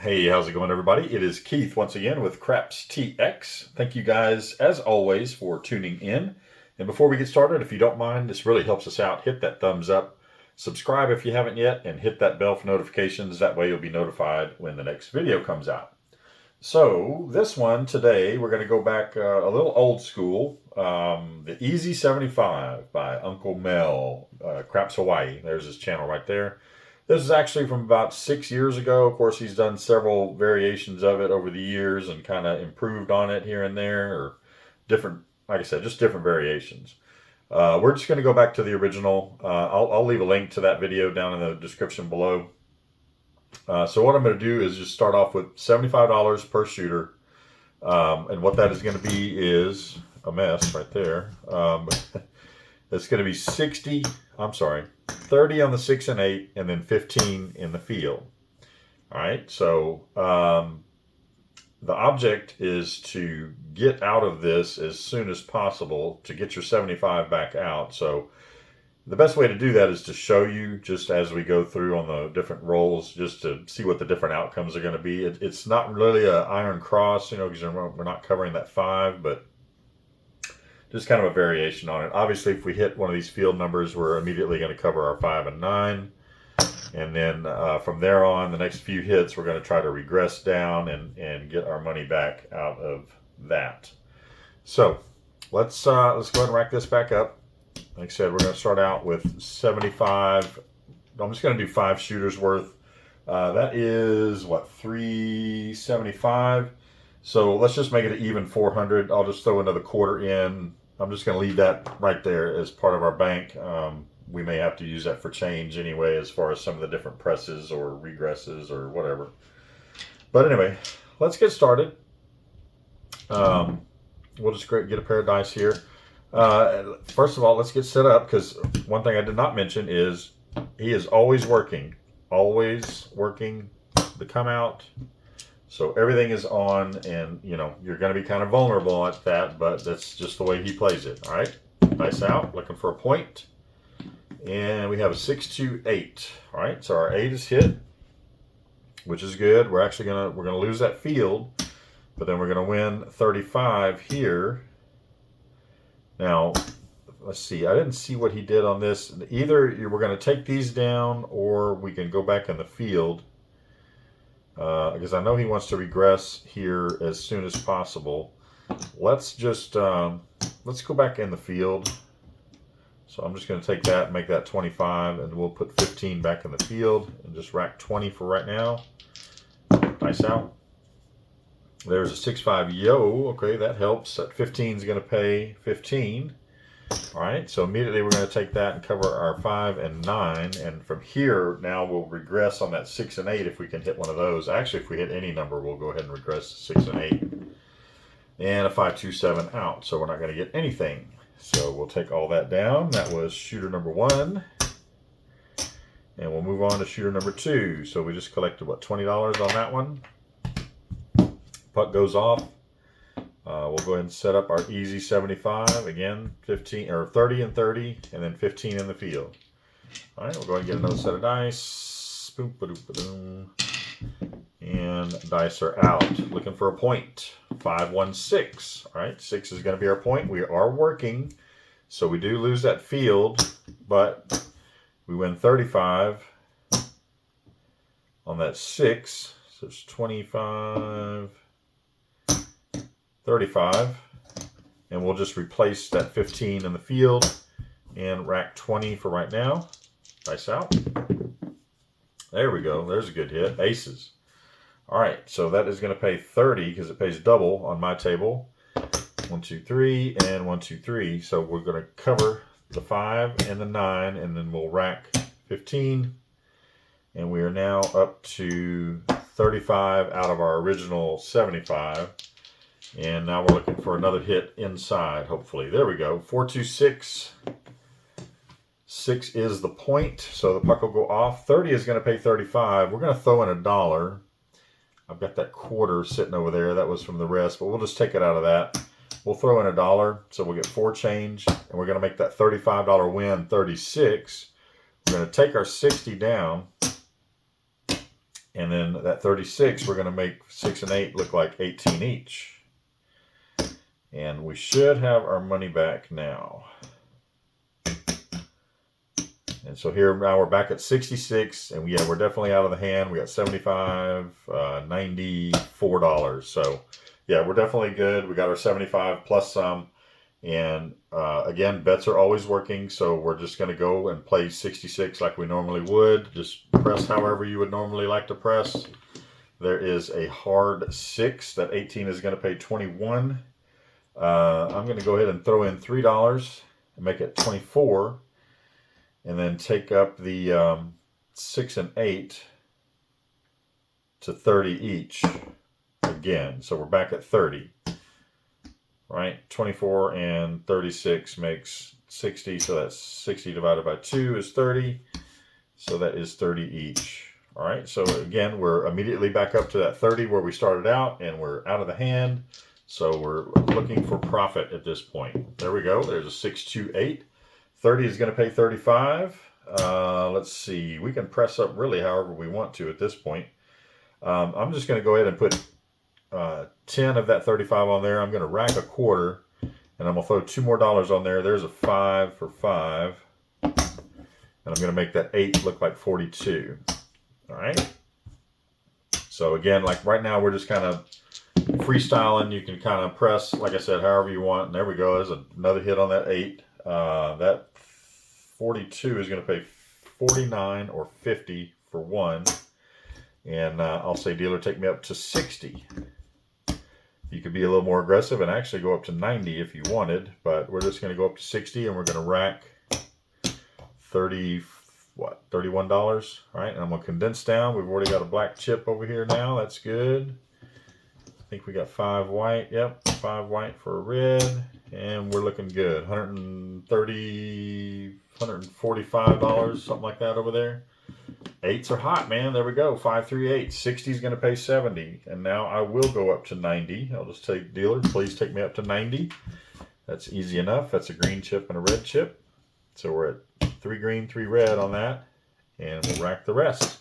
Hey, how's it going, everybody? It is Keith once again with Craps TX. Thank you guys, as always, for tuning in. And before we get started, if you don't mind, this really helps us out. Hit that thumbs up, subscribe if you haven't yet, and hit that bell for notifications. That way you'll be notified when the next video comes out. So this one today, we're going to go back a little old school. The Easy 75 by Uncle Mel, Craps Hawaii. There's his channel right there. This is actually from about 6 years ago. Of course, he's done several variations of it over the years and kind of improved on it here and there, or different, like I said, just different variations. We're just going to go back to the original. I'll leave a link to that video down in the description below. So what I'm going to do is just start off with $75 per shooter. And what that is going to be is a mess right there. It's going to be 30 on the 6 and 8, and then 15 in the field. All right, so the object is to get out of this as soon as possible to get your 75 back out. So the best way to do that is to show you just as we go through on the different rolls, just to see what the different outcomes are going to be. It's not really an iron cross, because we're not covering that 5, but just kind of a variation on it. Obviously, if we hit one of these field numbers, we're immediately going to cover our 5 and 9. And then from there on, the next few hits, we're going to try to regress down and get our money back out of that. So let's go ahead and rack this back up. Like I said, we're going to start out with 75. I'm just going to do 5 shooters worth. That is, what, 375? So let's just make it an even 400. I'll just throw another quarter in. I'm just going to leave that right there as part of our bank. We may have to use that for change anyway, as far as some of the different presses or regresses or whatever. But anyway, let's get started. We'll just get a pair of dice here. First of all, let's get set up, because one thing I did not mention is he is always working to come out. So everything is on, and you're going to be kind of vulnerable at that, but that's just the way he plays it. All right, dice out, looking for a point, and we have a 6, 2, 8. All right, so our 8 is hit, which is good. We're gonna lose that field, but then we're gonna win 35 here. Now, let's see. I didn't see what he did on this. Either we're going to take these down, or we can go back in the field. Because I know he wants to regress here as soon as possible. Let's just let's go back in the field. So I'm just going to take that and make that 25, and we'll put 15 back in the field and just rack 20 for right now. Dice out. There's a 6-5 yo. Okay, that helps. That 15 is going to pay 15. All right, so immediately we're going to take that and cover our 5 and 9. And from here, now we'll regress on that 6 and 8 if we can hit one of those. Actually, if we hit any number, we'll go ahead and regress 6 and 8. And a 5, 2, 7 out. So we're not going to get anything. So we'll take all that down. That was shooter number 1. And we'll move on to shooter number 2. So we just collected, what, $20 on that one? Puck goes off. We'll go ahead and set up our easy 75 again, 15 or 30 and 30, and then 15 in the field. All right, we'll go ahead and get another set of dice. Boom, ba-doom, ba-doom. And dice are out. Looking for a point. 5, 1, 6. All right, 6 is going to be our point. We are working, so we do lose that field, but we win 35 on that 6. So it's 25. 35, and we'll just replace that 15 in the field and rack 20 for right now. Dice out. There we go. There's a good hit. Aces. All right, so that is going to pay 30 because it pays double on my table. 1, 2, 3, and 1, 2, 3. So we're going to cover the 5 and the 9, and then we'll rack 15. And we are now up to 35 out of our original 75. And now we're looking for another hit inside, hopefully. There we go. 4, 2, 6. 6 is the point, so the puck will go off. 30 is going to pay 35. We're going to throw in $1. I've got that quarter sitting over there. That was from the rest, but we'll just take it out of that. We'll throw in $1, so we'll get 4 change, and we're going to make that $35 win 36. We're going to take our 60 down, And then that 36, we're going to make 6 and 8 look like 18 each. And we should have our money back now. And so here now we're back at 66, and yeah, we're definitely out of the hand. We got 75, $94. So yeah, we're definitely good. We got our 75 plus some. And again, bets are always working, so we're just going to go and play 66 like we normally would. Just press however you would normally like to press. There is a hard 6. That 18 is going to pay 21. I'm going to go ahead and throw in $3 and make it 24. And then take up the 6 and 8 to 30 each again. So we're back at 30. Right, 24 and 36 makes 60, so that's 60 divided by 2 is 30, so that is 30 each. All right, so again, we're immediately back up to that 30 where we started out, and we're out of the hand, so we're looking for profit at this point. There we go, there's a 6, 2, 8. 30 is going to pay 35. Let's see, we can press up really however we want to at this point. I'm just going to go ahead and put 10 of that 35 on there. I'm going to rack a quarter, and I'm going to throw $2 more on there. There's a 5 for 5, and I'm going to make that 8 look like 42. All right. So again, like right now, we're just kind of freestyling. You can kind of press, like I said, however you want. And there we go. There's another hit on that 8. That 42 is going to pay 49 or 50 for 1. And I'll say, dealer, take me up to 60. You could be a little more aggressive and actually go up to 90 if you wanted, but we're just going to go up to 60, and we're going to rack $31. All right, and I'm going to condense down. We've already got a black chip over here now. That's good. I think we got 5 white. Yep, 5 white for a red, and we're looking good. $130, $145, something like that over there. 8s are hot, man. There we go. 5, 3, 8. 60 is going to pay 70. And now I will go up to 90. I'll just take, dealer, please take me up to 90. That's easy enough. That's a green chip and a red chip. So we're at 3 green, 3 red on that. And we'll rack the rest.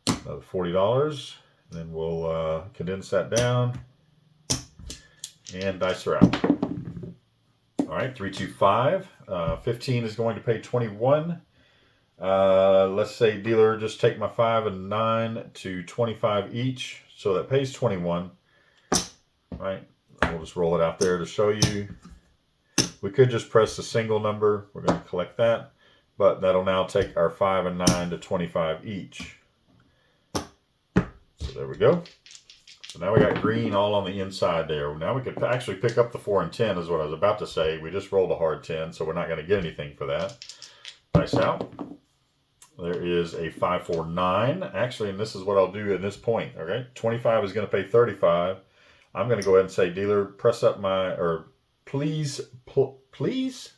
Another $40. And then we'll condense that down. And dice are out. All right, 3, 2, 5. 15 is going to pay 21. Let's say, dealer, just take my 5 and 9 to 25 each, so that pays 21. Right, we'll just roll it out there to show you. We could just press the single number. We're going to collect that, but that'll now take our 5 and 9 to 25 each. So there we go. So now we got green all on the inside there. Now we could actually pick up the 4 and 10 is what I was about to say. We just rolled a hard 10, so we're not going to get anything for that. Dice out. There is a 5, 4, 9. Actually, and this is what I'll do at this point. Okay, 25 is going to pay 35. I'm going to go ahead and say, dealer, press up my, or please place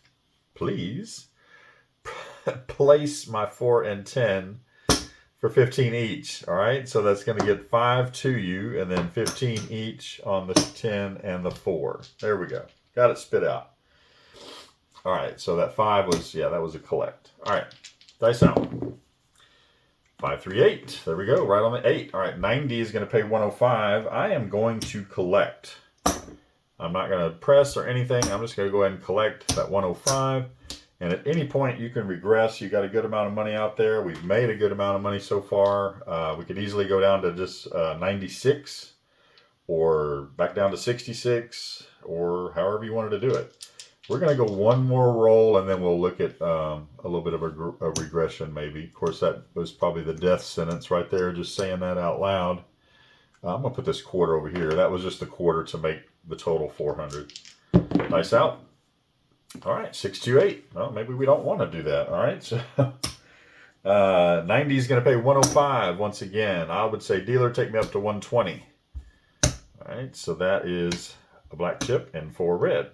my 4 and 10 for 15 each. All right, so that's going to get 5 to you, and then 15 each on the 10 and the 4. There we go. Got it spit out. All right, so that 5 was, yeah, that was a collect. All right. Dice out. 5, 3, 8. There we go, right on the 8. All right, 90 is going to pay 105. I am going to collect. I'm not going to press or anything. I'm just going to go ahead and collect that 105. And at any point, you can regress. You got a good amount of money out there. We've made a good amount of money so far. We could easily go down to just 96 or back down to 66 or however you wanted to do it. We're going to go one more roll, and then we'll look at a little bit of a regression maybe. Of course, that was probably the death sentence right there, just saying that out loud. I'm going to put this quarter over here. That was just the quarter to make the total 400. Dice out. All right, 6, 2, 8. Well, maybe we don't want to do that. All right, so 90 is going to pay 105 once again. I would say, dealer, take me up to 120. All right, so that is a black chip and 4 red.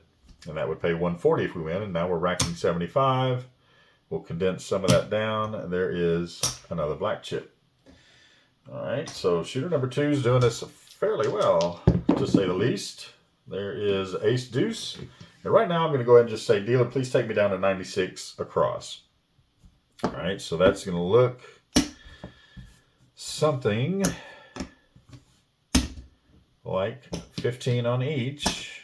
And that would pay 140 if we win. And now we're racking 75. We'll condense some of that down. And there is another black chip. All right, so shooter number 2 is doing this fairly well, to say the least. There is ace deuce. And right now I'm going to go ahead and just say, dealer, please take me down to 96 across. All right, so that's going to look something like 15 on each.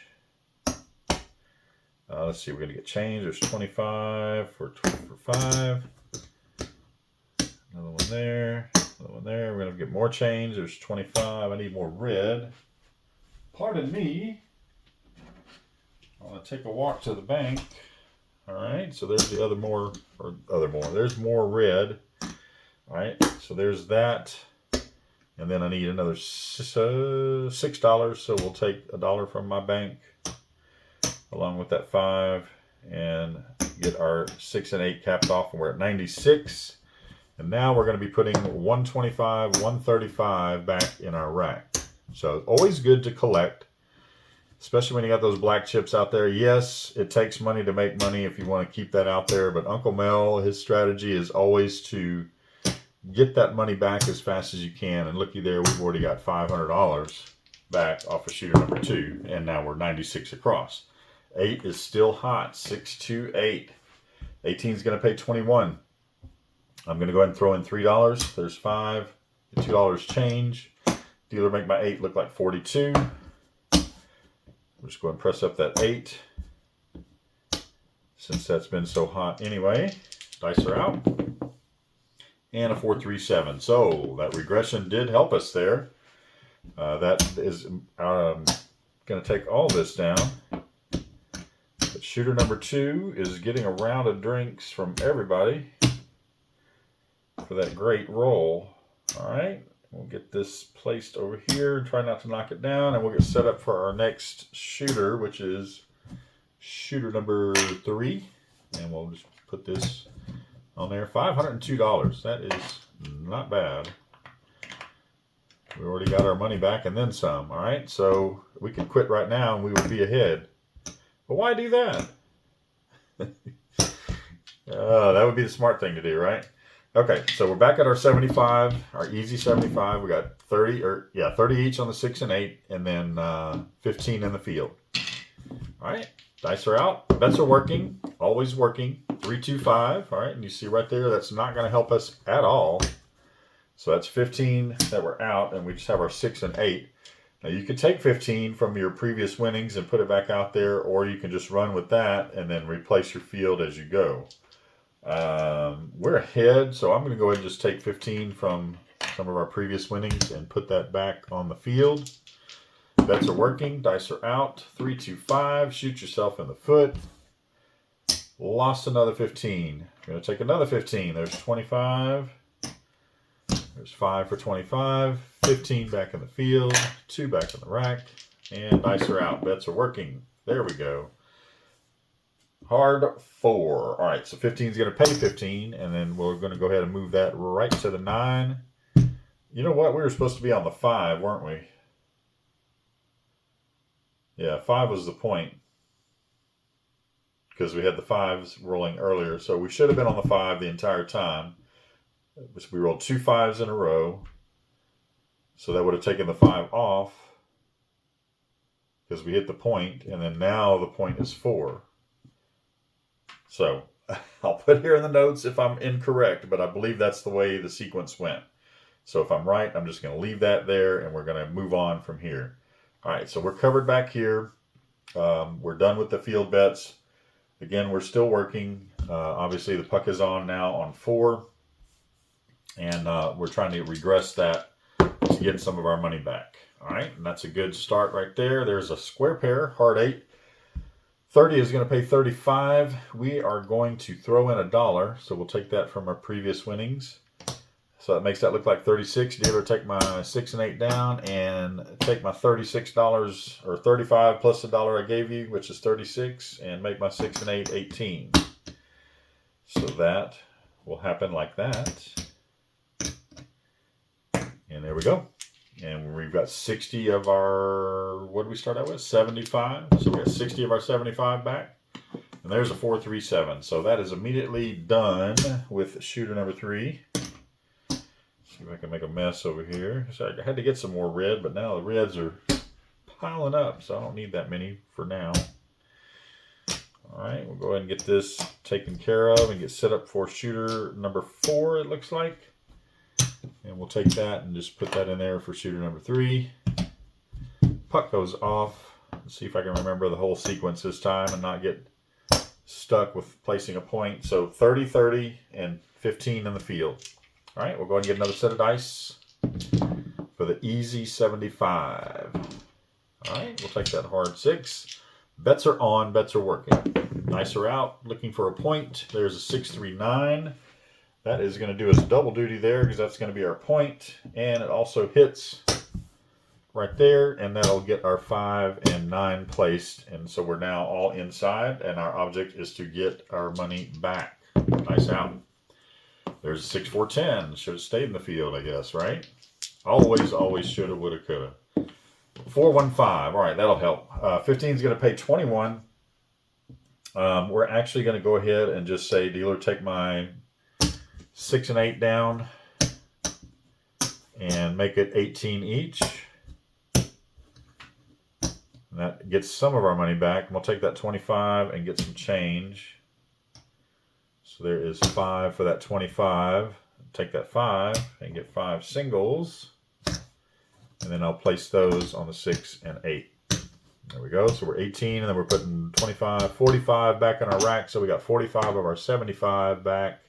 Let's see, we're going to get change. There's 25 for 5. Another one there. Another one there. We're going to get more change. There's 25. I need more red. Pardon me. I want to take a walk to the bank. All right, so there's the there's more red. All right, so there's that. And then I need another $6, so we'll take $1 from my bank along with that 5 and get our 6 and 8 capped off, and we're at 96. And now we're going to be putting 125, 135 back in our rack. So always good to collect, especially when you got those black chips out there. Yes, it takes money to make money if you want to keep that out there, but Uncle Mel, his strategy is always to get that money back as fast as you can. And looky there, we've already got $500 back off of shooter number 2, and now we're 96 across. 8 is still hot. 6, 2, 8. 18 is going to pay 21. I'm going to go ahead and throw in $3. There's 5. $2 change. Dealer make my 8 look like 42. We'll just go ahead and press up that 8. Since that's been so hot anyway. Dice are out. And a 4, 3, 7. So that regression did help us there. That is going to take all this down. But shooter number 2 is getting a round of drinks from everybody for that great roll. All right, we'll get this placed over here. Try not to knock it down, and we'll get set up for our next shooter, which is shooter number 3. And we'll just put this on there. $502. That is not bad. We already got our money back and then some. All right, so we can quit right now and we would be ahead. But why do that? That would be the smart thing to do, right? Okay, so we're back at our 75, our easy 75. We got 30 each on the 6 and 8, and then 15 in the field. All right, dice are out. Bets are working, always working. 3, 2, 5. All right, and you see right there, that's not going to help us at all. So that's 15 that we're out, and we just have our 6 and 8. Now you could take 15 from your previous winnings and put it back out there, or you can just run with that and then replace your field as you go. We're ahead, so I'm going to go ahead and just take 15 from some of our previous winnings and put that back on the field. Bets are working, dice are out. 3, 2, 5. Shoot yourself in the foot. Lost another 15. We're going to take another 15. There's 25. There's 5 for 25. 15 back in the field. 2 back in the rack. And dice are out. Bets are working. There we go. Hard 4. All right, so 15 is going to pay 15. And then we're going to go ahead and move that right to the 9. You know what? We were supposed to be on the 5, weren't we? Yeah, 5 was the point. Because we had the 5s rolling earlier. So we should have been on the 5 the entire time. Which we rolled 2 5s in a row. So that would have taken the 5 off. Because we hit the point. And then now the point is 4. So I'll put here in the notes if I'm incorrect. But I believe that's the way the sequence went. So if I'm right, I'm just going to leave that there. And we're going to move on from here. All right, so we're covered back here. We're done with the field bets. Again, we're still working. Obviously, the puck is on now on 4. And we're trying to regress that to get some of our money back. All right, and that's a good start right there. There's a square pair, hard 8. 30 is going to pay 35. We are going to throw in $1. So we'll take that from our previous winnings. So that makes that look like 36. Dealer, take my 6 and 8 down and take my $36 or 35 plus $1 I gave you, which is 36, and make my 6 and 8 18. So that will happen like that. And there we go. And we've got 60 of our, what did we start out with? 75. So we got 60 of our 75 back. And there's a 4, 3, 7. So that is immediately done with shooter number 3. See if I can make a mess over here. So I had to get some more red, but now the reds are piling up, so I don't need that many for now. All right, we'll go ahead and get this taken care of and get set up for shooter number 4, it looks like. And we'll take that and just put that in there for shooter number 3. Puck goes off. Let's see if I can remember the whole sequence this time and not get stuck with placing a point. So 30, 30, and 15 in the field. All right, we'll go ahead and get another set of dice for the easy 75. All right, we'll take that hard 6. Bets are on, bets are working. Dice are out, looking for a point. There's a 6, 3, 9. That is going to do us double duty there because that's going to be our point. And it also hits right there, and that'll get our 5 and 9 placed. And so we're now all inside, and our object is to get our money back. Nice out. There's a 6, 4, 10. Should have stayed in the field, I guess, right? Always, always shoulda, woulda, coulda. 4, 1, 5. All right, that'll help. 15 is going to pay 21. We're actually going to go ahead and just say, dealer, take my 6 and 8 down and make it 18 each. And that gets some of our money back. And we'll take that 25 and get some change. So there is 5 for that 25. Take that 5 and get 5 singles. And then I'll place those on the 6 and 8. There we go. So we're 18, and then we're putting 25, 45 back in our rack. So we got 45 of our 75 back.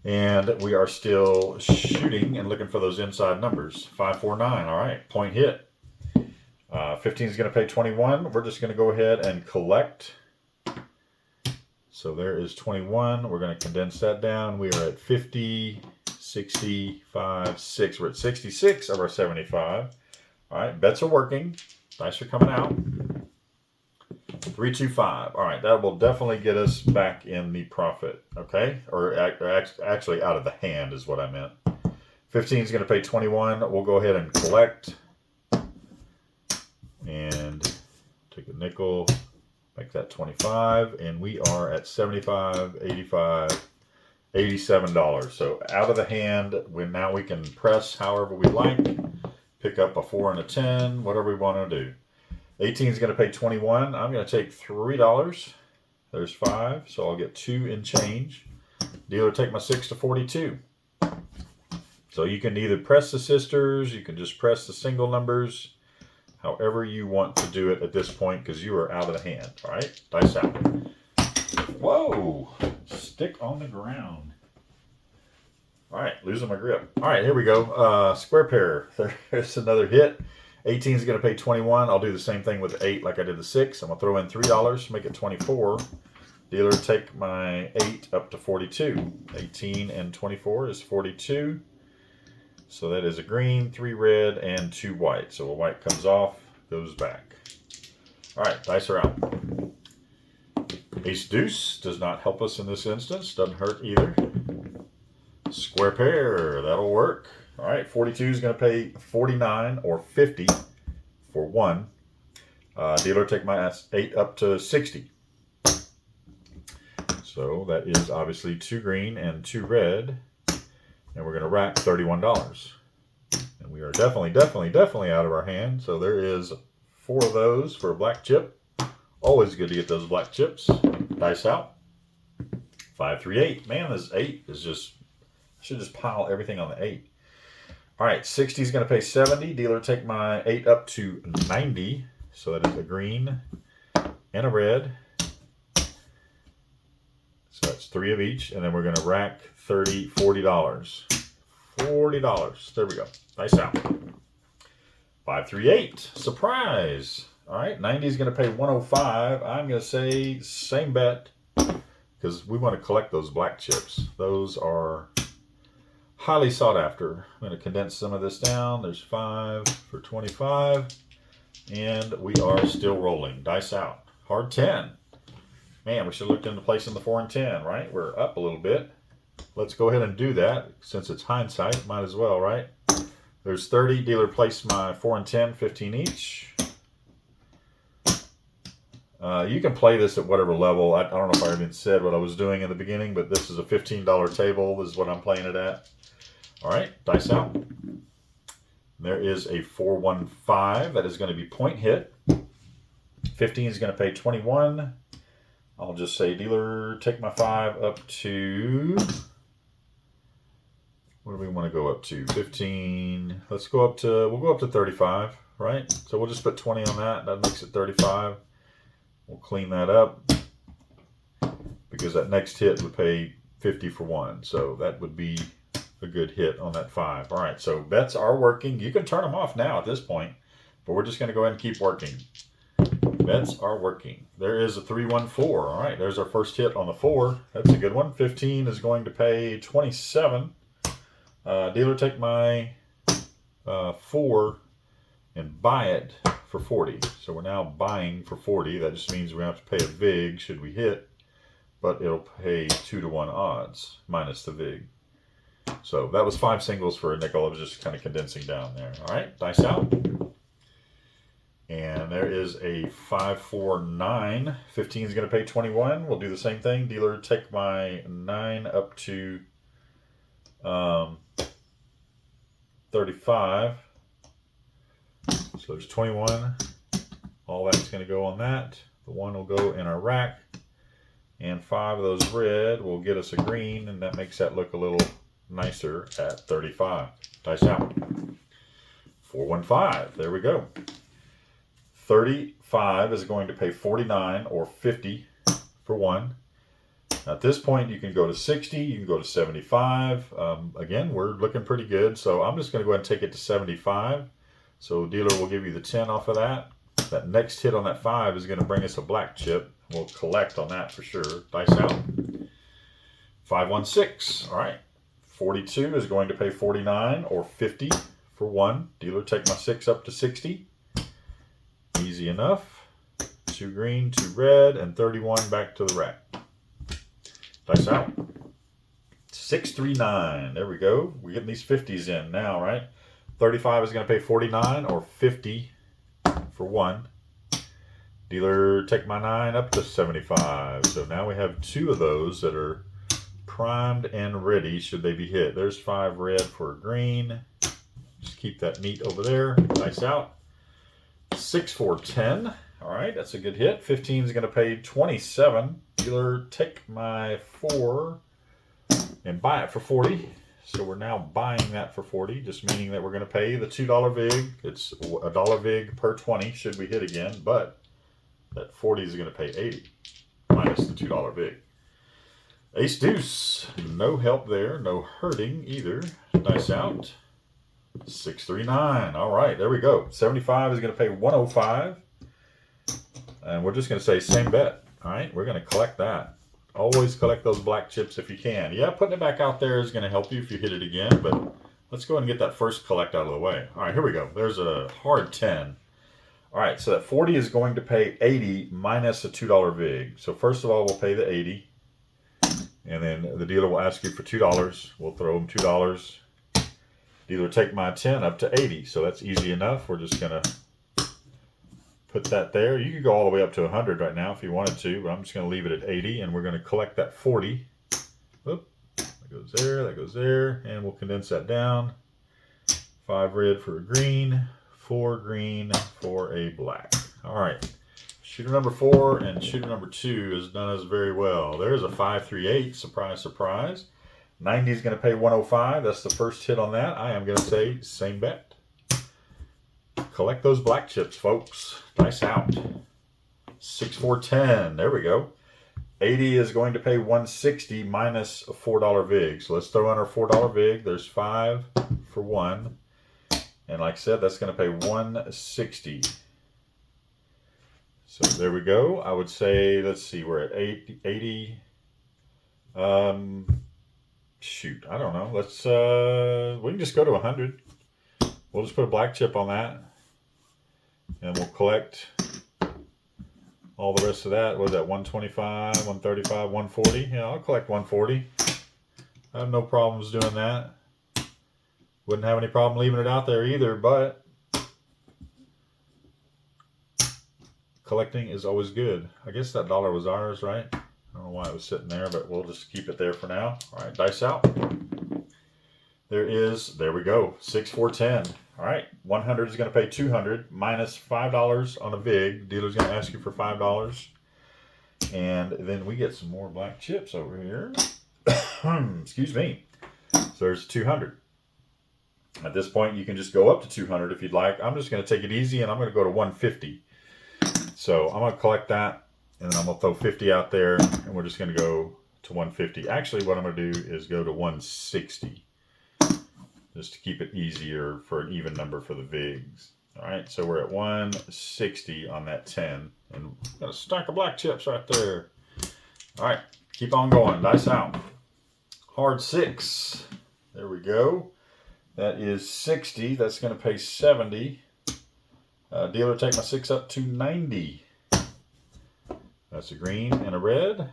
And we are still shooting and looking for those inside numbers. 5, 4, 9. All right, point hit. 15 is going to pay 21. We're just going to go ahead and collect. So there is 21. We're going to condense that down. We are at 50, 65, 6. We're at 66 of our 75. All right, bets are working. Dice are coming out. 3, 2, 5. All right, that will definitely get us back in the profit, okay? Or actually out of the hand is what I meant. 15 is going to pay 21. We'll go ahead and collect. And take a nickel, make that 25. And we are at 75, 85, $87. So out of the hand, now we can press however we like. Pick up a 4 and a 10, whatever we want to do. 18 is going to pay 21. I'm going to take $3. There's 5, so I'll get 2 in change. Dealer, take my 6 to 42. So you can either press the sisters, you can just press the single numbers, however you want to do it at this point, because you are out of the hand. All right, dice out. Whoa, stick on the ground. All right, losing my grip. All right, here we go. Square pair. There's another hit. 18 is going to pay 21. I'll do the same thing with the 8 like I did the 6. I'm going to throw in $3, make it 24. Dealer, take my 8 up to 42. 18 and 24 is 42. So that is a green, 3 red, and 2 white. So a white comes off, goes back. All right, dice are out. Ace deuce does not help us in this instance. Doesn't hurt either. Square pair, that'll work. All right, 42 is going to pay 49 or 50 for 1. Dealer, take my 8 up to 60. So that is obviously 2 green and 2 red. And we're going to rack $31. And we are definitely out of our hand. So there is 4 of those for a black chip. Always good to get those black chips. Dice out. 5, 3, 8. Man, this 8 is just... I should just pile everything on the 8. All right, 60 is going to pay 70. Dealer, take my 8 up to 90. So that is a green and a red. So that's 3 of each. And then we're going to rack $40. $40. There we go. Nice out. 5, 3, 8. Surprise. All right, 90 is going to pay 105. I'm going to say same bet because we want to collect those black chips. Those are highly sought after. I'm going to condense some of this down. There's 5 for 25. And we are still rolling. Dice out. Hard 10. Man, we should have looked into placing the 4 and 10, right? We're up a little bit. Let's go ahead and do that. Since it's hindsight, might as well, right? There's 30. Dealer, place my 4 and 10, 15 each. You can play this at whatever level. I don't know if I even said what I was doing in the beginning, but this is a $15 table. This is what I'm playing it at. All right, dice out. There is a 415. That is going to be point hit. 15 is going to pay 21. I'll just say, dealer, take my 5 up to What do we want to go up to? 15. Let's go up to, we'll go up to 35, right? So we'll just put 20 on that. That makes it 35. We'll clean that up because that next hit would pay 50 for 1. So that would be a good hit on that 5. All right, so bets are working. You can turn them off now at this point, but we're just going to go ahead and keep working. Bets are working. There is a 3-1-4. All right, there's our first hit on the 4. That's a good one. 15 is going to pay 27. Dealer, take my 4 and buy it for 40. So we're now buying for 40. That just means we have to pay a vig should we hit, but it'll pay 2-to-1 odds minus the vig. So that was 5 singles for a nickel. I was just kind of condensing down there. All right, dice out. And there is a 5-4-9. 15 is going to pay 21. We'll do the same thing. Dealer, take my 9 up to 35. So there's 21. All that's going to go on that. The 1 will go in our rack. And 5 of those red will get us a green, and that makes that look a little nicer at 35. Dice out. 4-1-5. There we go. 35 is going to pay 49 or 50 for 1. Now at this point, you can go to 60, you can go to 75. Again, we're looking pretty good, so I'm just going to go ahead and take it to 75. So dealer will give you the 10 off of that. That next hit on that 5 is going to bring us a black chip. We'll collect on that for sure. Dice out. 5-1-6. All right. 42 is going to pay 49 or 50 for 1. Dealer, take my 6 up to 60. Easy enough. 2 green, 2 red, and 31 back to the rack. Dice out. 6-3-9. There we go. We're getting these 50s in now, right? 35 is going to pay 49 or 50 for 1. Dealer, take my 9 up to 75. So now we have 2 of those that are primed and ready should they be hit. There's 5 red for green. Just keep that neat over there. Dice out. 6-4-10. All right, that's a good hit. 15 is going to pay 27. Dealer, take my 4 and buy it for 40. So we're now buying that for 40, just meaning that we're going to pay the $2 vig. It's a $1 vig per 20 should we hit again, but that 40 is going to pay 80 minus the $2 vig. Ace deuce. No help there. No hurting either. Dice out. 6-3-9. All right, there we go. 75 is going to pay 105. And we're just going to say same bet. All right, we're going to collect that. Always collect those black chips if you can. Yeah, putting it back out there is going to help you if you hit it again, but let's go ahead and get that first collect out of the way. All right, here we go. There's a hard 10. All right, so that 40 is going to pay 80 minus a $2 vig. So first of all, we'll pay the 80. And then the dealer will ask you for $2. We'll throw them $2. Dealer, take my 10 up to 80. So that's easy enough. We're just going to put that there. You could go all the way up to 100 right now if you wanted to, but I'm just going to leave it at 80. And we're going to collect that 40. Oop, that goes there, and we'll condense that down. 5 red for a green, 4 green for a black. All right. Shooter number 4 and shooter number 2 has done us very well. There's a 5-3-8. Surprise, surprise. 90 is going to pay 105. That's the first hit on that. I am going to say same bet. Collect those black chips, folks. Dice out. 6-4-10. There we go. 80 is going to pay 160 minus a $4 vig. So let's throw in our $4 vig. There's 5 for 1. And like I said, that's going to pay 160. So there we go. I would say, let's see, we're at 80. Shoot, I don't know. Let's, we can just go to 100. We'll just put a black chip on that. And we'll collect all the rest of that. What is that, 125, 135, 140? Yeah, I'll collect 140. I have no problems doing that. Wouldn't have any problem leaving it out there either, but collecting is always good. I guess that dollar was ours, right? I don't know why it was sitting there, but we'll just keep it there for now. All right, dice out. There we go, 6-4-10. All right, 100 is going to pay 200 minus $5 on a vig. Dealer's going to ask you for $5. And then we get some more black chips over here. Excuse me. So there's 200. At this point, you can just go up to 200 if you'd like. I'm just going to take it easy, and I'm going to go to 150. So I'm going to collect that, and then I'm going to throw 50 out there, and we're just going to go to 150. Actually, what I'm going to do is go to 160, just to keep it easier for an even number for the VIGs. All right, so we're at 160 on that 10, and got a stack of black chips right there. All right, keep on going. Dice out. Hard 6. There we go. That is 60. That's going to pay 70. Dealer, take my 6 up to 90. That's a green and a red.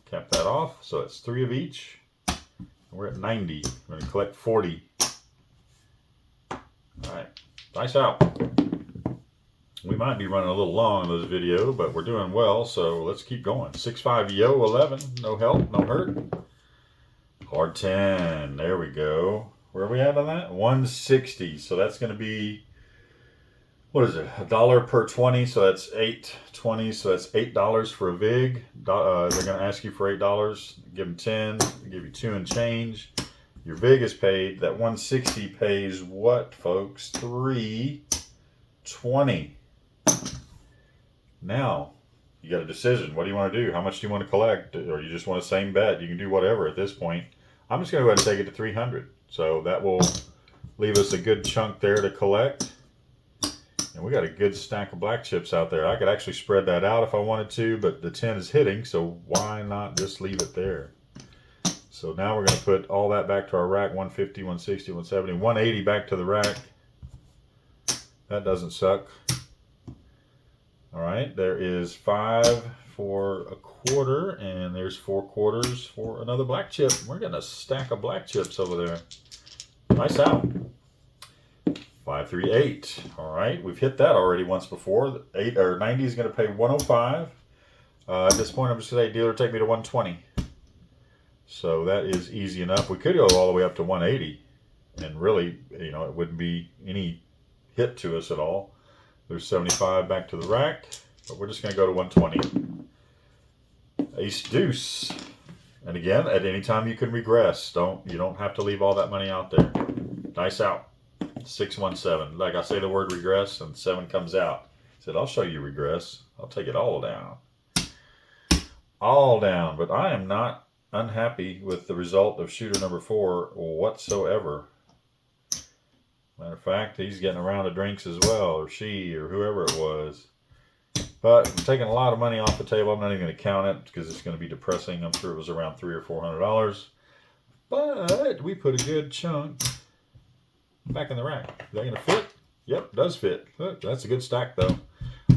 Cap that off. So it's 3 of each. We're at 90. We're going to collect 40. All right. Dice out. We might be running a little long in this video, but we're doing well, so let's keep going. 6-5 yo 11. No help, no hurt. Hard 10. There we go. Where are we at on that? 160. So that's going to be, what is it? $1 per 20. So that's 8.20. So that's $8 for a VIG. They're going to ask you for $8. Give them 10. They give you 2 and change. Your VIG is paid. That 160 pays what, folks? $3.20. Now, you got a decision. What do you want to do? How much do you want to collect? Or you just want the same bet? You can do whatever at this point. I'm just going to go ahead and take it to 300. So that will leave us a good chunk there to collect. And we got a good stack of black chips out there. I could actually spread that out if I wanted to, but the 10 is hitting, so why not just leave it there? So now we're going to put all that back to our rack, 150, 160, 170, 180 back to the rack. That doesn't suck. All right, there is 5 for a quarter, and there's 4 quarters for another black chip. We're getting a stack of black chips over there. Nice out. 5, 3, 8. All right, we've hit that already once before. 8 or 90 is going to pay 105. At this point, I'm just going to say, dealer, take me to 120. So that is easy enough. We could go all the way up to 180, and really, you know, it wouldn't be any hit to us at all. There's 75 back to the rack, but we're just going to go to 120. Ace deuce. And again, at any time you can regress. You don't have to leave all that money out there. Dice out. 617. Like I say the word regress and 7 comes out. I said, I'll show you regress. I'll take it all down. All down. But I am not unhappy with the result of shooter number 4 whatsoever. Matter of fact, he's getting a round of drinks as well, or she, or whoever it was. But I'm taking a lot of money off the table. I'm not even going to count it because it's going to be depressing. I'm sure it was around $300 or $400. But we put a good chunk back in the rack. Is that going to fit? Yep, it does fit. Look, that's a good stack, though.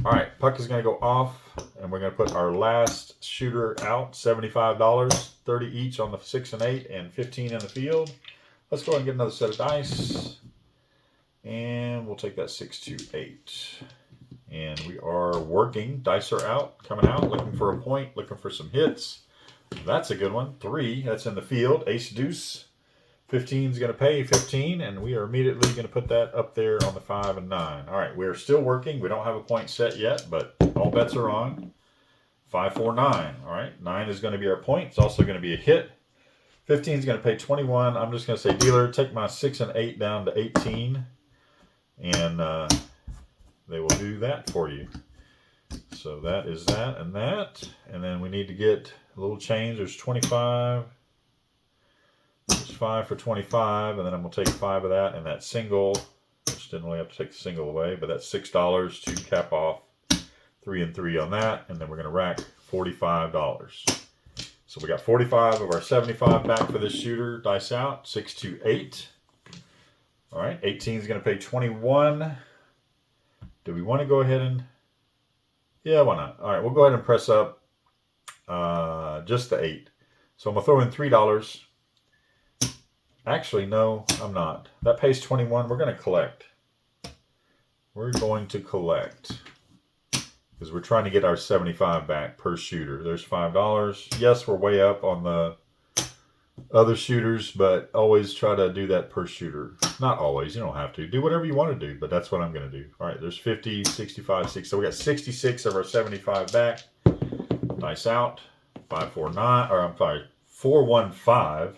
All right, puck is going to go off, and we're going to put our last shooter out, $75, 30 each on the 6 and 8, and 15 in the field. Let's go ahead and get another set of dice. And we'll take that 6, 2, 8. And we are working. Dice are out, coming out, looking for a point, looking for some hits. That's a good one. 3, that's in the field. Ace deuce. 15 is going to pay 15, and we are immediately going to put that up there on the 5 and 9. All right, we're still working. We don't have a point set yet, but all bets are on. 5, 4, 9. All right, 9 is going to be our point. It's also going to be a hit. 15 is going to pay 21. I'm just going to say, dealer, take my 6 and 8 down to 18. And they will do that for you. So that is that and that. And then we need to get a little change. There's 25. There's 5 for 25. And then I'm going to take 5 of that and that single. Which didn't really have to take the single away. But that's $6 to cap off 3 and 3 on that. And then we're going to rack $45. So we got 45 of our 75 back for this shooter. Dice out. 6, 2, 8. All right, 18 is going to pay 21. Do we want to go ahead and... Yeah, why not? All right, we'll go ahead and press up just the 8. So I'm going to throw in $3. Actually, no, I'm not. That pays 21. We're going to collect. We're going to collect. Because we're trying to get our 75 back per shooter. There's $5. Yes, we're way up on the other shooters, but always try to do that per shooter. Not always, you don't have to. Do whatever you want to do, but that's what I'm going to do. All right, there's 50, 65, 6. So we got 66 of our 75 back. Dice out. 5, 4, 9, or I'm sorry, 4, 1, 5.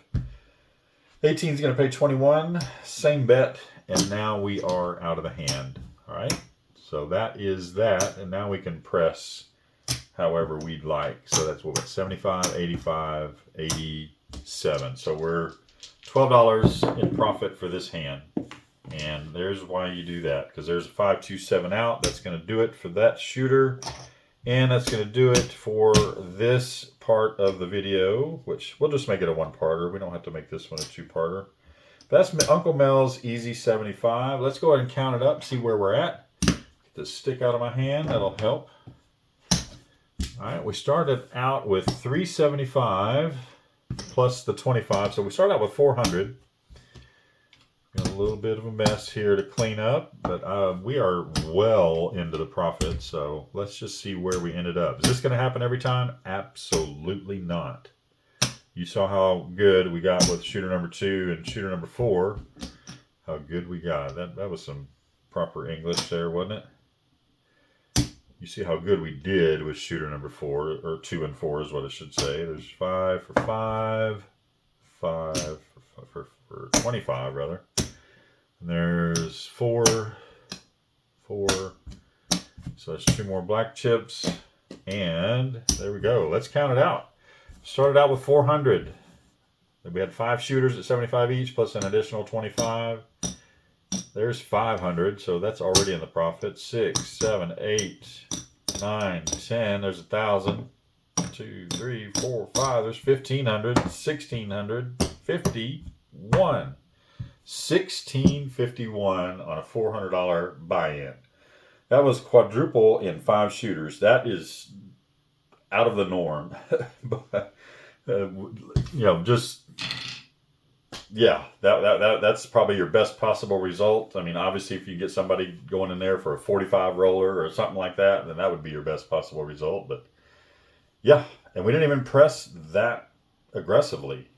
18 is going to pay 21. Same bet. And now we are out of the hand. All right. So that is that. And now we can press however we'd like. So that's what, 75, 85, 87. So we're $12 in profit for this hand. And there's why you do that, because there's a 5, 2, 7 out. That's going to do it for that shooter. And that's going to do it for this part of the video, which we'll just make it a one-parter. We don't have to make this one a two-parter. That's Uncle Mel's Easy 75. Let's go ahead and count it up, see where we're at. Get the stick out of my hand. That'll help. All right, we started out with 375 plus the 25. So we started out with 400. Got a little bit of a mess here to clean up, but we are well into the profit, so let's just see where we ended up. Is this going to happen every time? Absolutely not. You saw how good we got with shooter number 2 and shooter number 4. How good we got. That was some proper English there, wasn't it? You see how good we did with shooter number 4, or 2 and 4 is what I should say. There's 5 for 5, 5 for 25 rather. And there's 4, 4. So that's 2 more black chips. And there we go. Let's count it out. Started out with 400. Then we had 5 shooters at 75 each plus an additional 25. There's 500. So that's already in the profit. 6, 7, 8, 9, 10. There's 1,000. 2, 3, 4, 5. There's 1,500. 1,600. 51. 1651 on a $400 buy-in. That was quadruple in 5 shooters. That is out of the norm. But, just yeah, that's probably your best possible result. I mean, obviously, if you get somebody going in there for a 45 roller or something like that, then that would be your best possible result. But yeah, and we didn't even press that aggressively.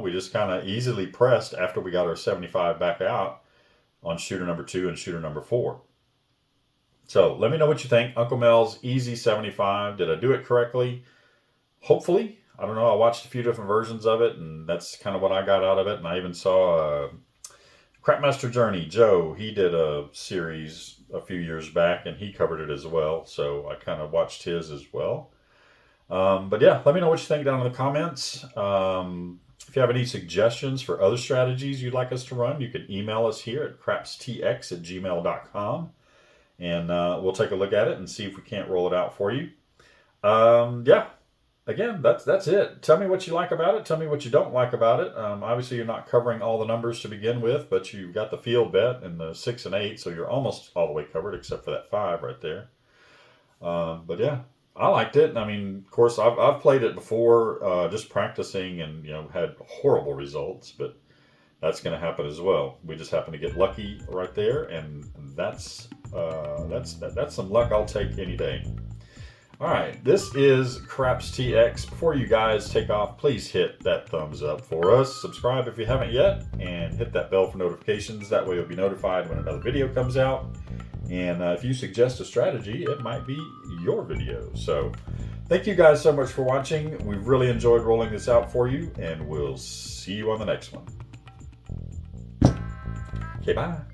We just kind of easily pressed after we got our 75 back out on shooter number 2 and shooter number 4. So let me know what you think. Uncle Mel's Easy 75. Did I do it correctly? Hopefully. I don't know. I watched a few different versions of it, and that's kind of what I got out of it. And I even saw Crapmaster Journey. Joe, he did a series a few years back, and he covered it as well. So I kind of watched his as well. But yeah, let me know what you think down in the comments. If you have any suggestions for other strategies you'd like us to run, you can email us here at crapstx@gmail.com, and we'll take a look at it and see if we can't roll it out for you. Yeah, again, that's it. Tell me what you like about it. Tell me what you don't like about it. Obviously, you're not covering all the numbers to begin with, but you've got the field bet and the 6 and 8, so you're almost all the way covered except for that 5 right there. But yeah. I liked it. I mean, of course, I've played it before, just practicing, and had horrible results. But that's going to happen as well. We just happen to get lucky right there, and that's some luck I'll take any day. All right, this is Craps TX. Before you guys take off, please hit that thumbs up for us. Subscribe if you haven't yet, and hit that bell for notifications. That way you'll be notified when another video comes out. And if you suggest a strategy, it might be your video. So thank you guys so much for watching. We've really enjoyed rolling this out for you, and we'll see you on the next one. Okay, bye.